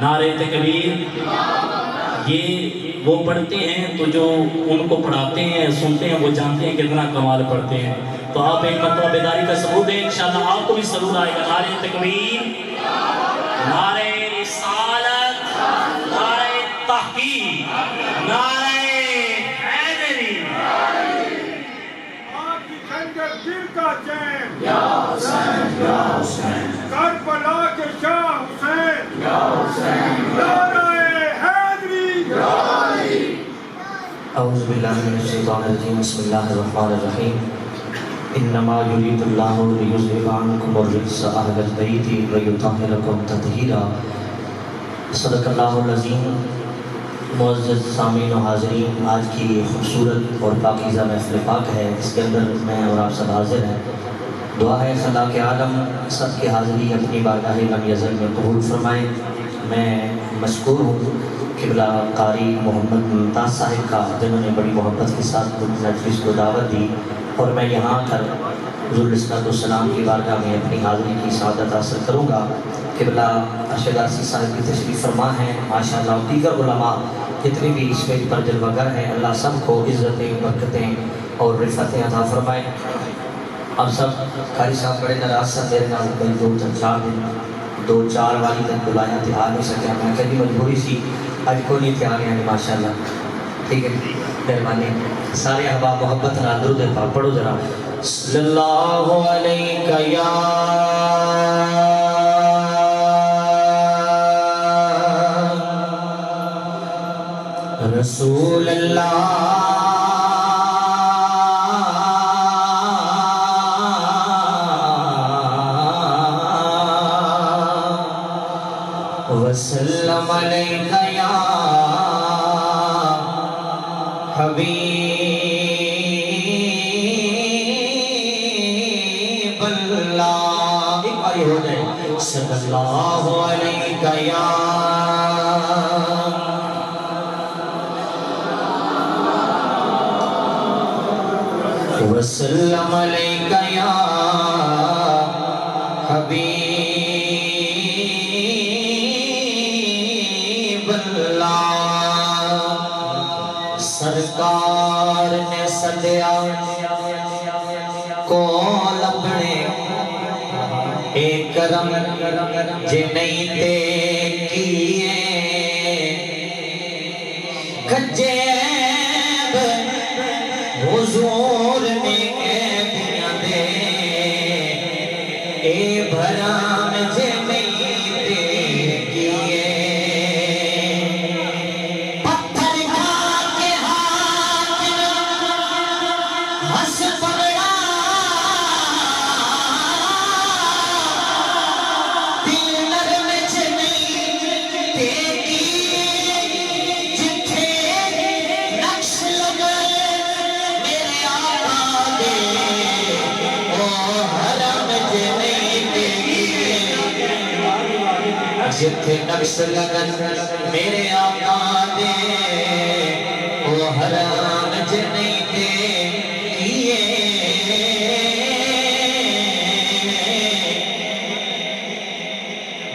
نعرہ تکبیر. یہ وہ پڑھتے ہیں تو جو ان کو پڑھاتے ہیں سنتے ہیں وہ جانتے ہیں کتنا کمال پڑھتے ہیں. تو آپ ایک مرتبہ بیداری کا ثبوت دیں، انشاءاللہ آپ کو بھی سرور آئے گا. نعرہ تکبیر، نعرہ رسالت، نعرہ تحقیق، نعرہ حیدری. آپ کی خنجر دل کا چین، یا حسین یا حسین، کربلا کے شاہ حسین، یا حسین، نعرہ حیدری، یا علی. اعوذ باللہ من الشیطان الرجیم. بسم اللہ الرحمن الرحیم. انما یرید اللہ لیذھب عنکم الرجس اہل البیت ویطہرکم تطہیرا. صدق اللہ العظیم. معزز سامعین و حاضرین، آج کی خوبصورت اور پاکیزہ محفل پاک ہے، اس کے اندر میں اور آپ سب حاضر ہیں. دعا ہے خدا کے عالم سب کی حاضری اپنی بارگاہ لم یزل میں قبول فرمائیں. میں مشکور ہوں قبلہ قاری محمد ممتاز صاحب کا، جنہوں نے بڑی محبت کے ساتھ مجلس کو دعوت دی، اور میں یہاں کر حضور علیہ السلام کی بارگاہ میں اپنی حاضری کی سعادت حاصل کروں گا. قبلہ ارشد عرصی صاحب کی تشریف فرما ہیں ماشاءاللہ، اور دیگر علماء جتنے بھی اس پیج پر جلوہ گر ہیں، اللہ سب کو عزتیں، برکتیں اور رفعتیں عطا فرمائے. اب سب قاری صاحب بڑے ناراض سے میرے نام کوئی دو چار والی تک بلایا تھے، آ نہیں سکے. میں کبھی مجبوری سی آج کو نہیں تھے آگے آنے ماشاءاللہ. ٹھیک ہے، مہربانی. سارے احباب محبت نہ درود پاک پڑھو ذرا. صلی اللہ علیہ یا رسول اللہ وسلم علیہ یا حبیب اللہ. ایک باری ہو جائے. صلی اللہ علیہ یا وسلم علیہ یا حبیب اللہ. سرکار نے سدیا کول اپنے اے کرم جے نہیں تے کیے کجیب حضور نے کہہ دے اے بھرام جے نہیں تے کیے. پتھر کھا کے ہاتھ ہنس پڑا دل نرم جے نہیں تے کیے. جتھے نقش لگے میرے آقا دے او حرم جے نہیں تے کیے. جتھے نقش لگن میرے آقا دے او حرام جے نہیں تے کیے.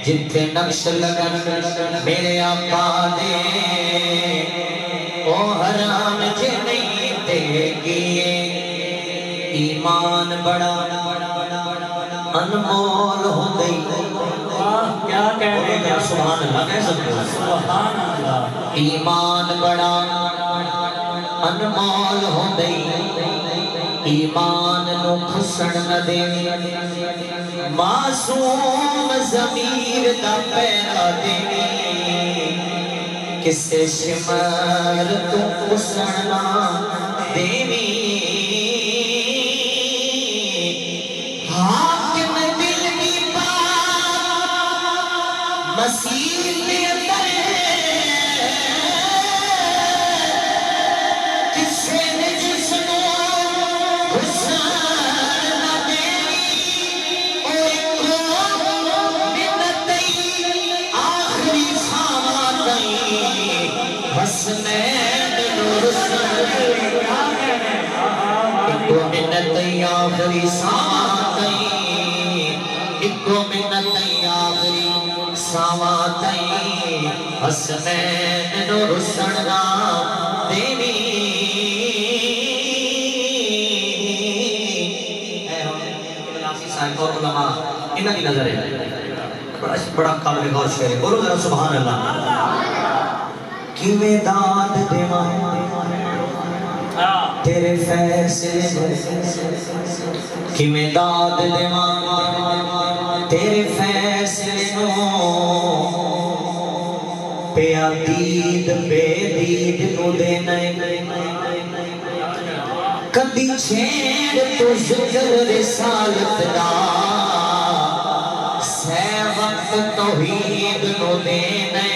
جتھے نقش لگن میرے آقا دے او حرام جے نہیں تے کیے. ایمان بڑا انمول ہوندی. کیا کہہ رہے ہیں؟ سبحان اللہ کہہ سکتے ہیں. سبحان اللہ. ایمان بڑا انمول ہوندی. ایمان نو کھسن نہ دے معصوم ضمیر دا پیرا دے. کسے شمر تو کھسن نہ دے. حاکم دل کی بات مسیح کے اندر کسے نے جس کو حسن نہ دینی. اور کو منتیں آخری سامتیں حسنین نورسن. ایکو منتیں آخری سامتیں، ایکو منتیں آخری سامتیں ساواں تئی حسنین نو رسنا دینی اے ہم کلاسی صاحب اور علماء انہاں دی نظر ہے بڑا قابل غور شعر ہے بولو ذرا سبحان اللہ کیویں داد دیواں تیرے فیصلے کیویں داد دیواں تیرے فیصلے پیا دید بے دید نو دینے کدی چھیڑ تو ذکر رسالت دا سے وقت توحید نو دینے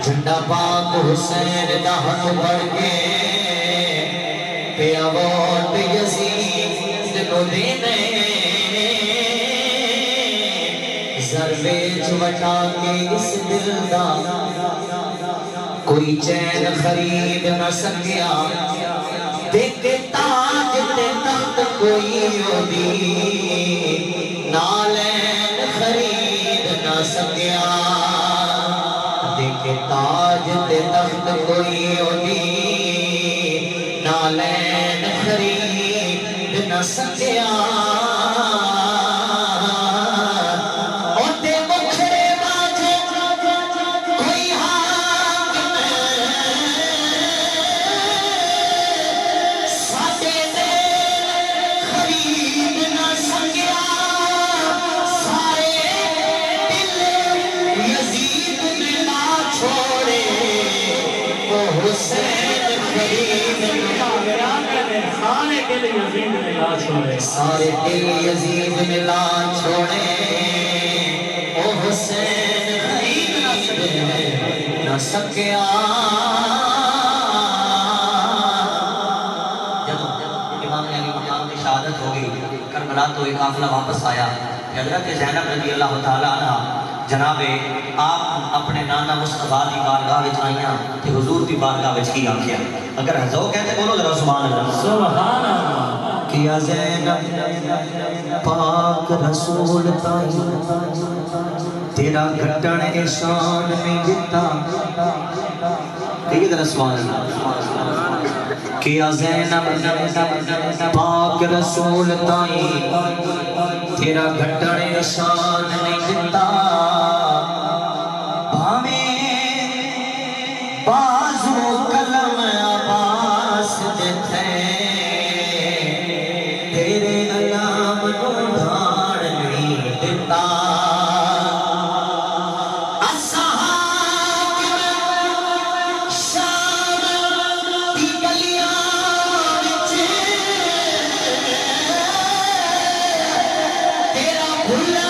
جھنڈا پاک حسین دا ہاتھ بڑھ کے پیا ووٹ یزید نو دینے ضربے چوٹا کے اس دل دا کوئی چین خرید نہ سکیا دیکھ تاج تے تخت کوئی اودی نالین خرید نہ سکیا دیکھ تاج تے تخت کوئی اودی نالین خرید نہ سکیا سارے دل یزید میں لا چھوڑے او حسین خرید نہ سکیا جب امام علی مقام کی شہادت ہو گئی کربلا تو ایک قافلہ واپس آیا حضرت زینب رضی اللہ تعالیٰ عنہ جناب آپ اپنے نانا مصطفیٰ دی بارگاہ وچ آئیاں تے حضور دی بارگاہ وچ کی آکھیا اگر ذوق کہتے بولو ذرا سبحان اللہ سبحان اللہ کیا زینب پاک رسول تائی تیرا گھٹن احسان میں دیتا دیکھیں ذرا سبحان اللہ کیا زینب پاک رسول تائی تیرا گھٹن احسان میں دیتا بازو کلم عباس دیتے تیرے علام نو دھاڑ نہیں دیتا اصحاب شام دی گلیاں وچ تیرا بھلا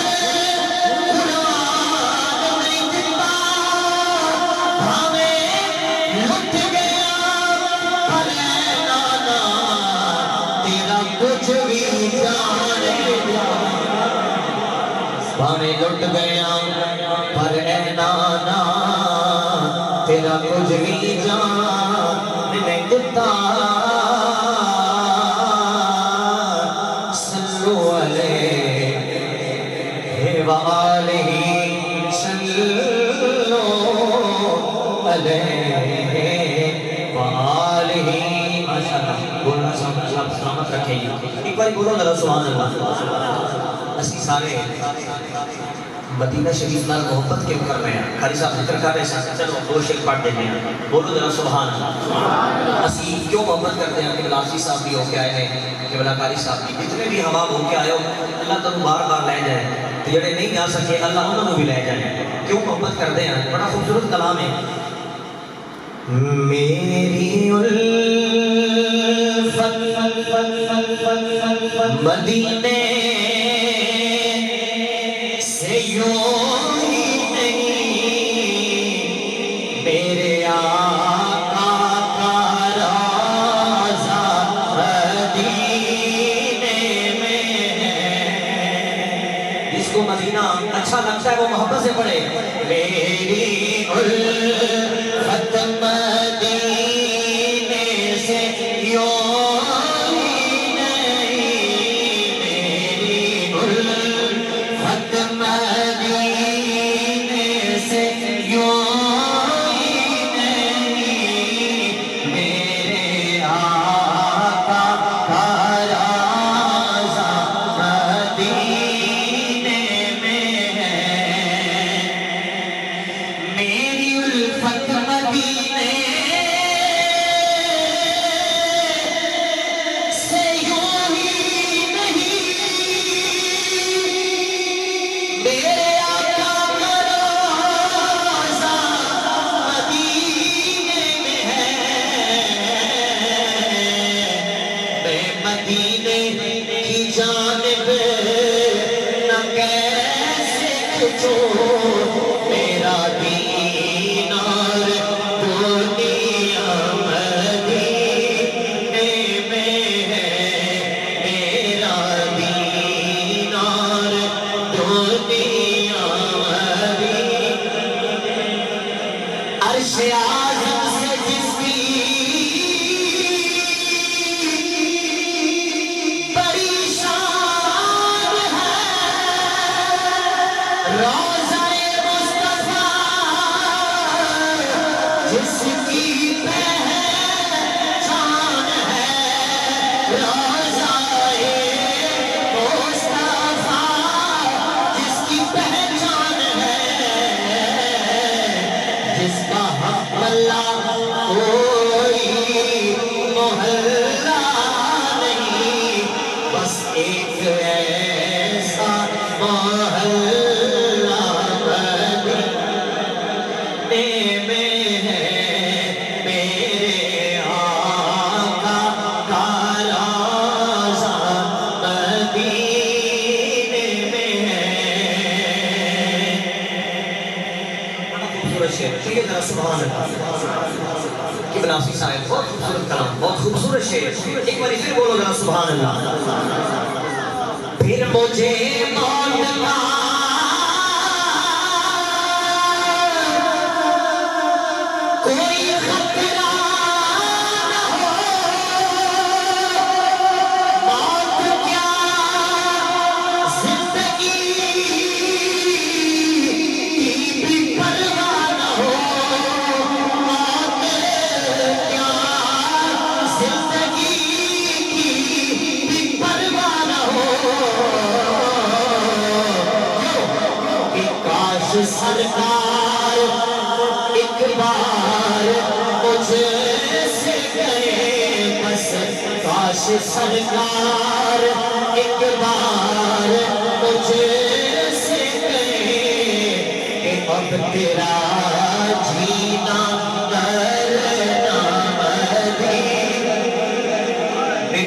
پانے لٹ گیا پر اے نانا تیرا کچھ بھی جان نہیں دیتا صلو علیہ وآلہ صلو علیہ وآلہ بولنا سلامت رکھیں ایک بار بولو ذرا سبحان اللہ اسی سارے مدینہ شریف نال محبت کے کر رہے ہیں قاری صاحب ذکر کر رہے ہیں چلو دو شعر پڑھ دیتے ہیں بولو ذرا سبحان اللہ اسی کیوں محبت کرتے ہیں کہ بلاسی صاحب بھی ہو کے آئے ہیں کہ بلا قاری صاحب بھی جتنے بھی حباب ہو کے آئے ہو اللہ تم بار بار لے جائے تو جڑے نہیں جا سکے اللہ انہوں بھی لے جائے کیوں محبت کرتے ہیں بڑا خوبصورت کلام ہے میری الفت مدینے سے یوں لگتا ہے وہ محبت سے پڑھے میری الفت مدینے سے یوں ہی نہیں میری الفت مدینے سے یوں ہی نہیں میرے آقا کا رازہ مدینے میں ہے میری الفت مدینے سے یوں ہی نہیں میرے آقا کا رازہ مدینے میں ہے میں مدینے کی جانب نہ کیسے کھچوں میرا دینار دنیا مدینے میں ہے میرا دینار دنیا مدینے عرش اعظم سے جس کی بڑی شان ہے روضہ مصطفیٰ جس کی پہچان ہے روضہ مصطفیٰ جس کی پہچان ہے جس کا حق اللہ کوئی محلہ نہیں بس ایک ایسا محلہ مدینے میں ہے میرے آقا کا رازہ مدینے میں ہے خوبصورت شعر ٹھیک ہے ذرا سبحان اللہ کہ بنافسی صاحب بہت خوبصورت کلام بہت خوبصورت شعر ایک بار پھر بولو ذرا سبحان اللہ پھر مجھے موت کا کوئی خطرہ نہ ہو موت کیا زندگی کی بھی پرواہ نہ ہو موت کیا زندگی کی بھی پرواہ نہ ہو کہ کاش سرکار ایک بار مجھ سے کہے بس کاش سرکار ایک بار مجھ سے کہے کہ اب تیرا جینا مرنا مدینے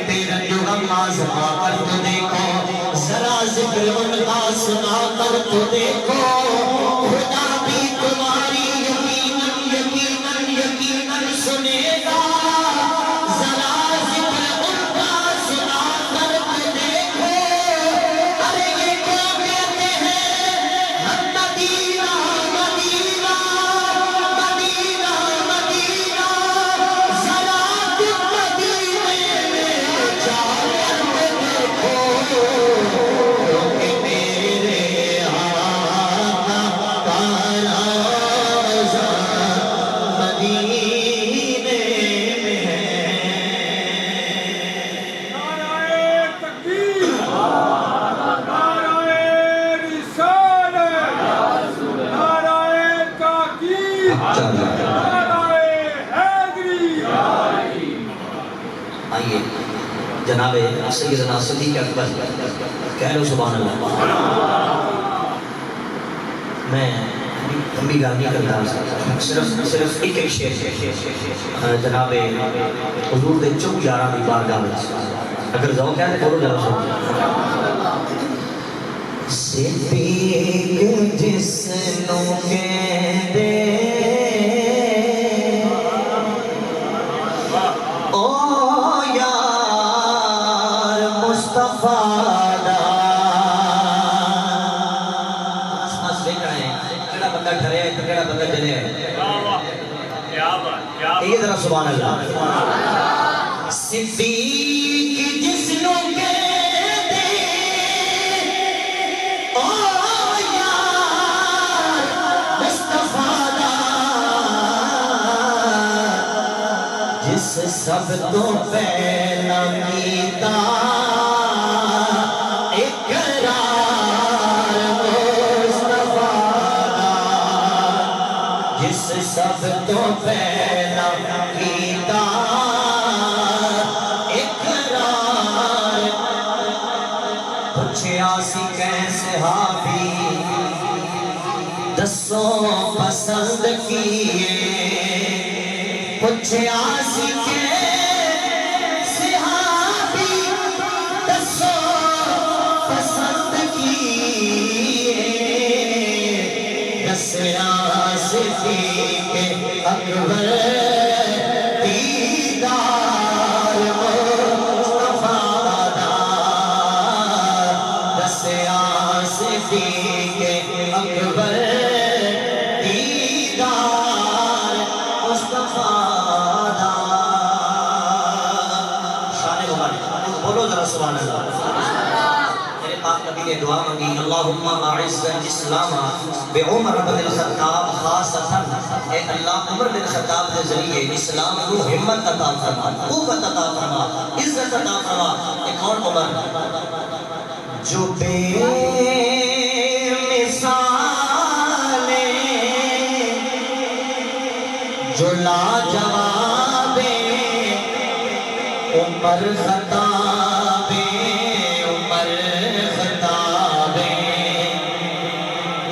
تیرا جو ہم آزما کر تو دیکھو ذرا ذکر ان کا سنا کر تو دیکھو خدا بھی تمہاری یقیناً یقیناً یقیناً سنے گا ذرا ذکر ان کا سنا کر تو دیکھو ارے یہ کیوں کہتے ہیں ہم مدینہ مدینہ مدینہ مدینہ ذرا تم مدینے میں جا کر دیکھو کیونکہ میرے آقا کا رازہ مدینے میں ہے نعرہ تکبیر نعرہ رسالت نعرہ تحقیق نعرہ حیدری آئیے جناب سیدنا صدیق اکبر کہہ لو سبحان اللہ میں لمبی گال نہیں کرتا صرف ایک شعر جناب حضور دے چوک یاراں دی بارگاہ وچ اگر ذوق ہے تو بولو ذرا صدیق جس نو کہندے او یار مصطفیٰ دا بندہ ٹھرے ہے تو کیڑا بندہ جلے ہے یہ ذرا سبحان اللہ صدیق جس نو کہتے او یار مصطفیٰ دا جس سب تو پہلا کیتا اقرار مصطفیٰ دا جس سب تو پہلا کیتا اقرار پوچھیا سی کیسے صحابی دسو پسند کیے پوچھیا سی صحابی دسو پسند کیے دسیا صدیق اکبر دیدار مصطفیٰ دا دسیا صدیق اکبر دیدار مصطفیٰ دا شان مبارک بولو ذرا سبحان اللہ میرے پاک نبی نے دعا مانگی اللہم اعز الاسلام بعمر بن الخطاب خاصتاً اے اللہ عمر بن الخطاب کے ذریعے اسلام کو ہمت عطا فرما قوت عطا فرما عزت عطا فرما ایک اور عمر جو بے مثال جو لاجواب عمر خطاب عمر خطاب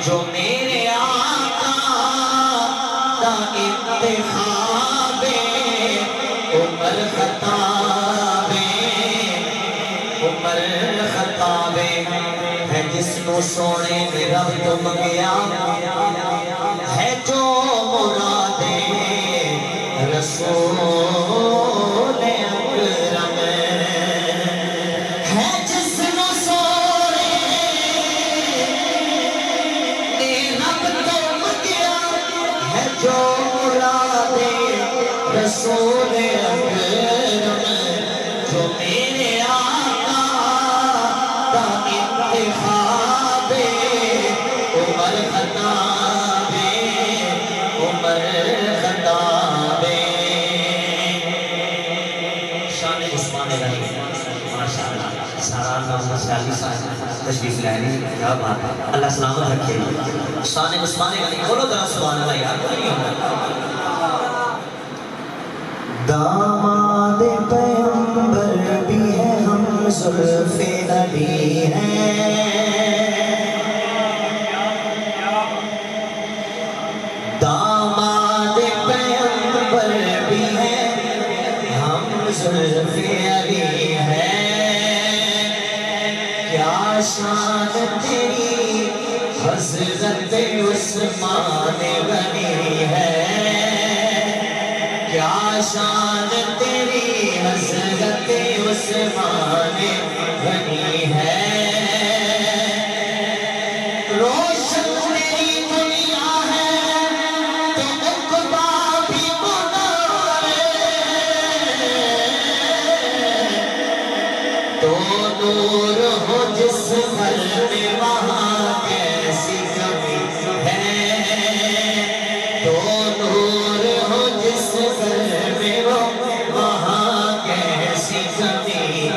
جو میرے آقا دا انتخاب عمر خطاب عمر خطاب ہے جس کو سونے میں رب تو منگیا ہے جو مراد رسول اکرم ہے جس کو سونے میں رب تو منگیا ہے جو مراد رسول اکرم جو میرے آقا دا انتخاب عمر خطاب عمر خطاب شان عثمان غنی ماشاءاللہ سارا محمد علی صاحب تشریف لائے کیا بات ہے اللہ سلامت رکھے شان عثمان غنی بولو ذرا سبحان اللہ یار داماد پیغمبر بھی ہے ہم زلف نبی ہیں داماد پیغمبر بھی ہے ہم زلف نبی ہیں کیا شان تیری حضرت عثمان غنی ہے کیا شان تیری حضرت عثمان غنی ہے روشن میری دنیا ہے تو عقبہ بھی منور تو نور ہو جس گھر میں وہاں کیسی کمی ہے تو نور ہو جس گھر میں وہاں کیسی کمی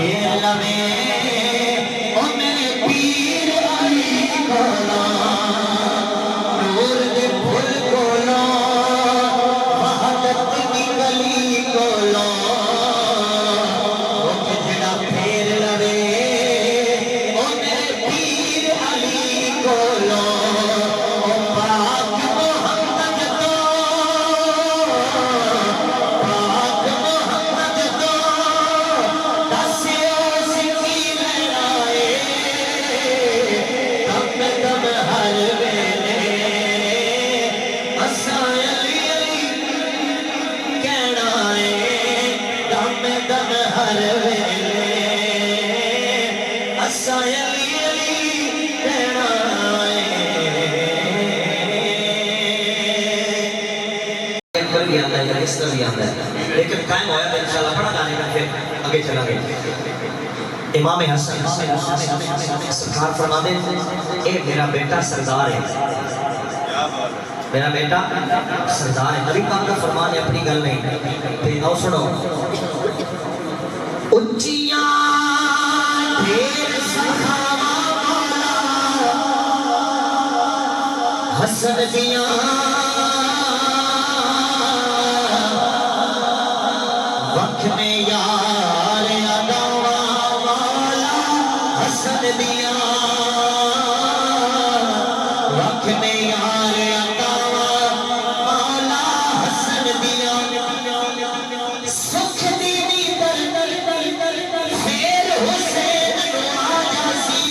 پھیر لوے او میرے پیر علی کولا نور دے پھل کولا وحدت دی گلی کولا او جڑا پھیر لوے او میرے پیر علی کولا او پاک محمد تو پاک محمد تو دسیو سکی لڑائے دم دم ہر ویلے اساں علی علی کہنا ہے دم دم ہر ویلے اساں علی علی کہنا ہے بھی آتا ہے یا اس طرح بھی آتا ہے لیکن قائم ہوا ہے انشاءاللہ پڑھا جانے کا پھر آگے چلا گئے امام حسن سرکار فرماتے ہیں اے میرا بیٹا سردار ہے میرا بیٹا سردار ہے نبی پاک کا فرمان ہے اپنی گل نہیں پھر آؤ سنو اچیاں ڈھیر سخاوا مولا حسن دیاں وقت میں یار اداوا مولا حسن دیا وقت میں یار اداوا مولا حسن دیا سکھ دی در پھر حسین نو آجاسی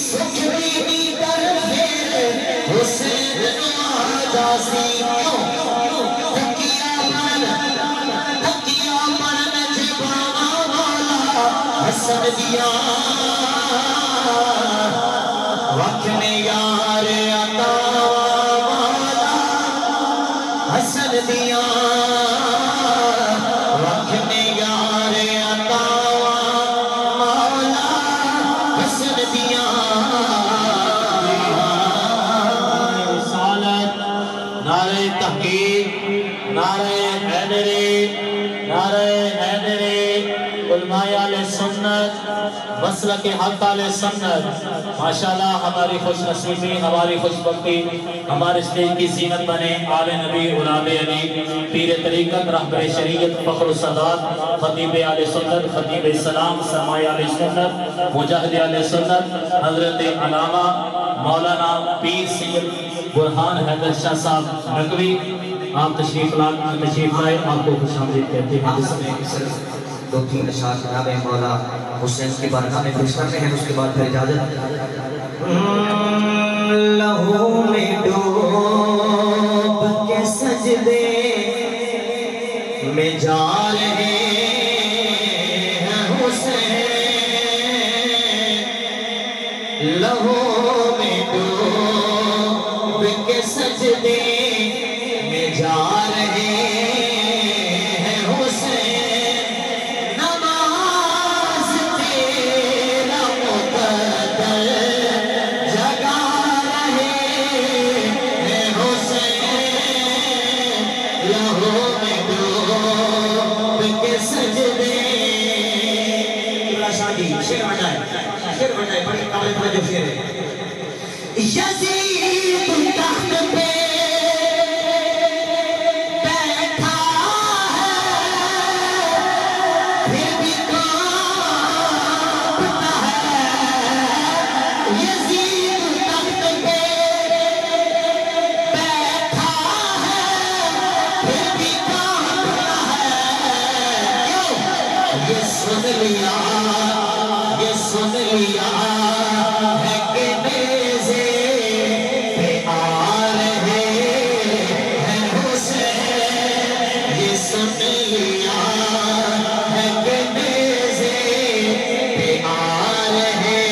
سکھ دی در پھر حسین نو آجاسی حسن دیا وقت میں یار عطا مولا حسن دیا وقت میں یار عطا مولا حسن دیا رسالت نعرہ تحقیق نعرہ حیدری نعرہ حیدری علماء علیہ سنت مسلک حق علیہ سنت ماشاءاللہ ہماری خوش نصیبی ہماری خوش بختی ہمارے اسٹیج کی زینت بنے آل نبی غلام علی پیر طریقت رہبر شریعت فخر السادات خطیب علیہ سنت خطیب اسلام سرمایہ علیہ سنت مجاہد علیہ سنت حضرت علامہ مولانا پیر سید برہان حیدر شاہ صاحب نقوی آپ تشریف لائے آپ کو خوش آمدید کہتے ہیں دو تین اشعار جناب مولا حسین کی بارگاہ میں پیش کرتے ہیں اس کے بعد پھر اجازت لہو میں ڈوب کے سجدے میں جا رہے ہیں حسین لہو میں ڈوب کے سجدے میں جا رہے یزید تخت پہ بیٹھا ہے پھر بھی کانپتا ہے یزید تخت پہ بیٹھا ہے پھر بھی کانپتا ہے یہ سن لیا ہے کہ نیزے پہ آ رہے ہیں حسین یہ سن لیا ہے کہ نیزے پہ آ رہے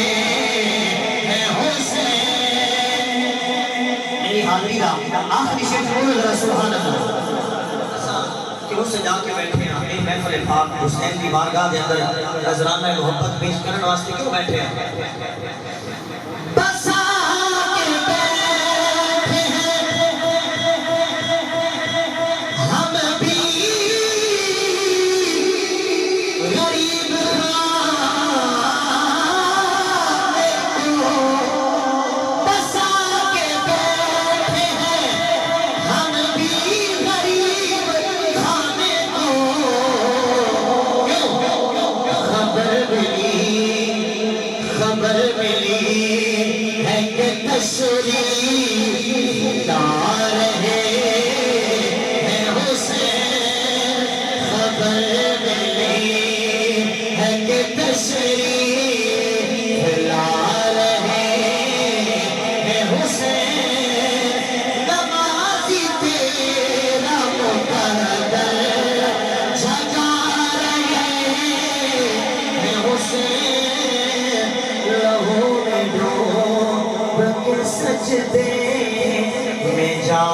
ہیں حسین میری حاضری کا آخری شیخ بول رہا سبحان اللہ کہ اس سے جا کے بیٹھے ہیں محفل پاک حسین کی بارگاہ دے اندر نذرانہ محبت پیش کرنے واسطے کیوں بیٹھے ہیں بسا کے بیٹھے ہیں ہم بھی غریب خانے کو بسا کے بیٹھے ہیں ہم بھی غریب خانے کو خبر ملی ہے کہ تشریف لا رہے ہیں حسین خبر ملی ہے کہ تشریف لا رہے ہیں حسین نمازی تیرا مقدر جگا رہے ہیں حسین لہو میں ڈوب کے سجدے میں جا